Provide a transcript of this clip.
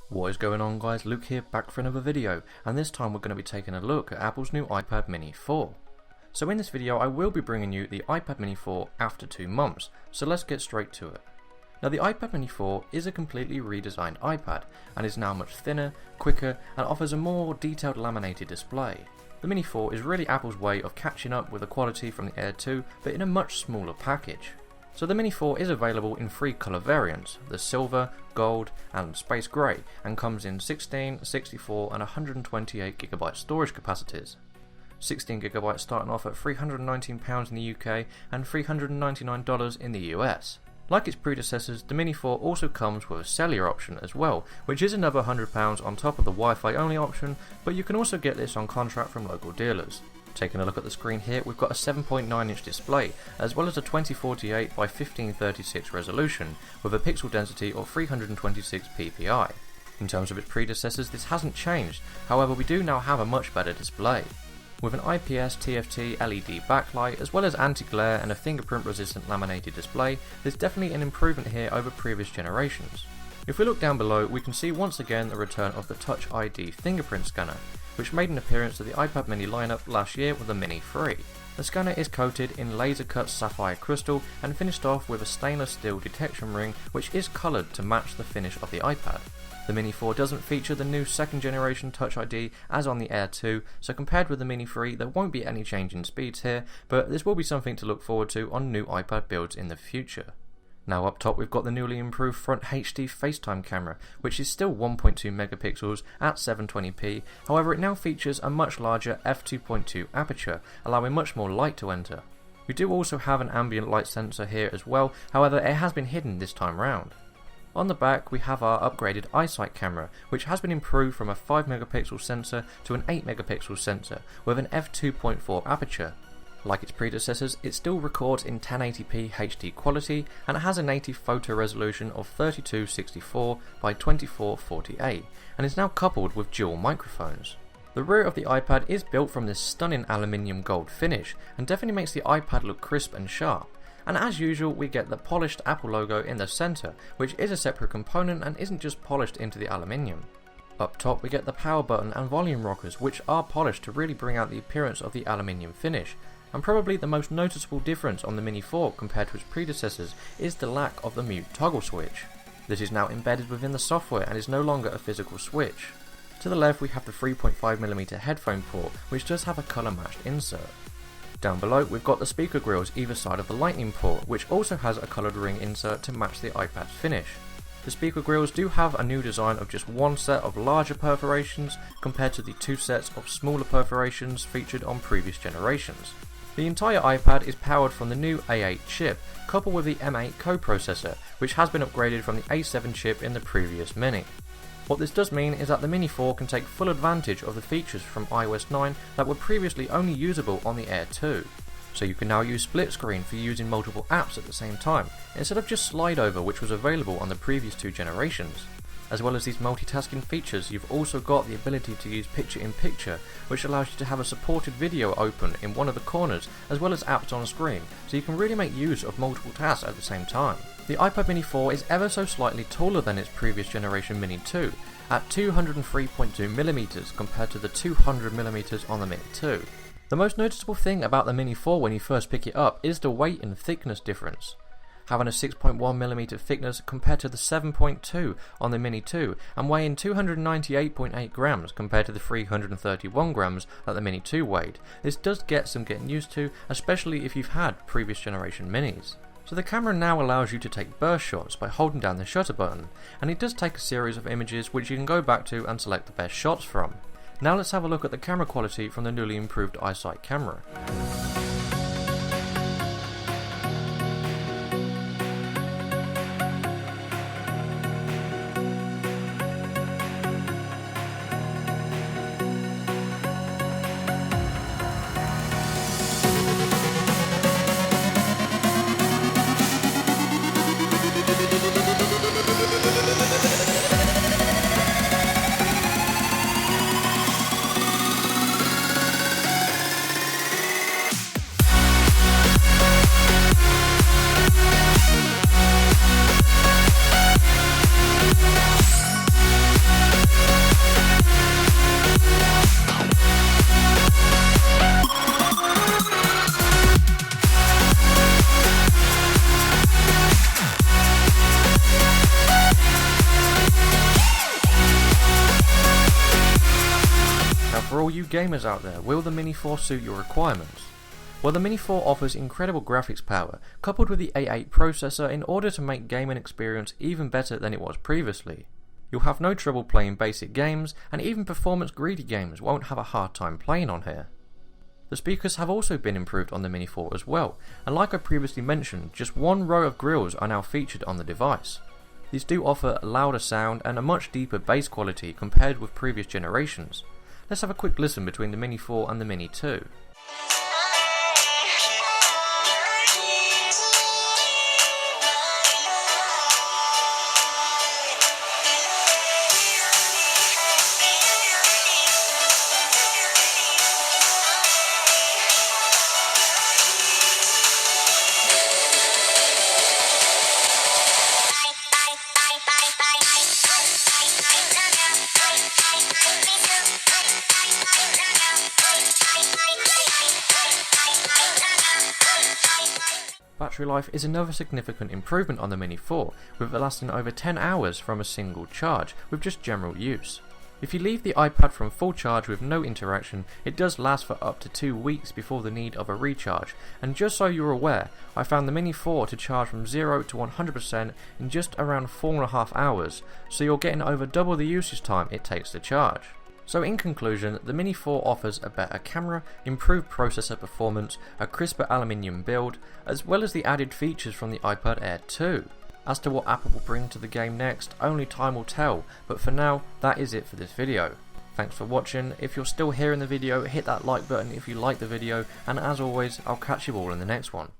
What is going on, guys? Luke here, back for another video, and this time we're going to be taking a look at Apple's new iPad mini 4. So in this video I will be bringing you the iPad mini 4 after 2 months, so let's get straight to it. Now the iPad mini 4 is a completely redesigned iPad, and is now much thinner, quicker, and offers a more detailed laminated display. The mini 4 is really Apple's way of catching up with the quality from the Air 2, but in a much smaller package. So the Mini 4 is available in 3 colour variants, the silver, gold and space grey, and comes in 16, 64 and 128GB storage capacities. 16GB starting off at £319 in the UK and $399 in the US. Like its predecessors, the Mini 4 also comes with a cellular option as well, which is another £100 on top of the Wi-Fi only option, but you can also get this on contract from local dealers. Taking a look at the screen here, we've got a 7.9-inch display, as well as a 2048 by 1536 resolution, with a pixel density of 326 ppi. In terms of its predecessors, this hasn't changed, however we do now have a much better display. With an IPS TFT LED backlight, as well as anti-glare and a fingerprint-resistant laminated display, there's definitely an improvement here over previous generations. If we look down below, we can see once again the return of the Touch ID fingerprint scanner, which made an appearance at the iPad mini lineup last year with the Mini 3. The scanner is coated in laser cut sapphire crystal and finished off with a stainless steel detection ring, which is coloured to match the finish of the iPad. The Mini 4 doesn't feature the new second generation Touch ID as on the Air 2, so compared with the Mini 3 there won't be any change in speeds here, but this will be something to look forward to on new iPad builds in the future. Now up top we've got the newly improved front HD FaceTime camera, which is still 1.2 megapixels at 720p, however it now features a much larger f2.2 aperture, allowing much more light to enter. We do also have an ambient light sensor here as well, however it has been hidden this time round. On the back we have our upgraded iSight camera, which has been improved from a 5 megapixel sensor to an 8 megapixel sensor with an f2.4 aperture. Like its predecessors, it still records in 1080p HD quality and it has a native photo resolution of 3264 by 2448 and is now coupled with dual microphones. The rear of the iPad is built from this stunning aluminium gold finish and definitely makes the iPad look crisp and sharp. And as usual we get the polished Apple logo in the centre, which is a separate component and isn't just polished into the aluminium. Up top we get the power button and volume rockers, which are polished to really bring out the appearance of the aluminium finish. And probably the most noticeable difference on the Mini 4 compared to its predecessors is the lack of the mute toggle switch. This is now embedded within the software and is no longer a physical switch. To the left we have the 3.5mm headphone port, which does have a colour matched insert. Down below we've got the speaker grills either side of the lightning port, which also has a coloured ring insert to match the iPad's finish. The speaker grills do have a new design of just one set of larger perforations compared to the 2 sets of smaller perforations featured on previous generations. The entire iPad is powered from the new A8 chip, coupled with the M8 coprocessor, which has been upgraded from the A7 chip in the previous Mini. What this does mean is that the Mini 4 can take full advantage of the features from iOS 9 that were previously only usable on the Air 2. So you can now use split screen for using multiple apps at the same time, instead of just slide over, which was available on the previous 2 generations. As well as these multitasking features, you've also got the ability to use picture-in-picture, which allows you to have a supported video open in one of the corners, as well as apps on screen, so you can really make use of multiple tasks at the same time. The iPad mini 4 is ever so slightly taller than its previous generation Mini 2, at 203.2mm compared to the 200mm on the Mini 2. The most noticeable thing about the Mini 4 when you first pick it up is the weight and thickness difference. Having a 6.1mm thickness compared to the 7.2 on the Mini 2 and weighing 298.8 grams compared to the 331 grams that the Mini 2 weighed. This does get some getting used to, especially if you've had previous generation Minis. So the camera now allows you to take burst shots by holding down the shutter button, and it does take a series of images which you can go back to and select the best shots from. Now let's have a look at the camera quality from the newly improved iSight camera. for all you gamers out there, will the Mini 4 suit your requirements? Well, the Mini 4 offers incredible graphics power, coupled with the A8 processor in order to make gaming experience even better than it was previously. You'll have no trouble playing basic games, and even performance-greedy gamers won't have a hard time playing on here. The speakers have also been improved on the Mini 4 as well, and like I previously mentioned, just one row of grills are now featured on the device. These do offer a louder sound and a much deeper bass quality compared with previous generations. Let's have a quick listen between the Mini 4 and the Mini 2. Battery life is another significant improvement on the Mini 4, with it lasting over 10 hours from a single charge, with just general use. If you leave the iPad from full charge with no interaction, it does last for up to 2 weeks before the need of a recharge, and just so you're aware, I found the Mini 4 to charge from 0 to 100% in just around 4.5 hours, so you're getting over double the usage time it takes to charge. So in conclusion, the Mini 4 offers a better camera, improved processor performance, a crisper aluminium build, as well as the added features from the iPad Air 2. As to what Apple will bring to the game next, only time will tell, but for now, that is it for this video. Thanks for watching. If you're still here in the video, hit that like button if you like the video, and as always, I'll catch you all in the next one.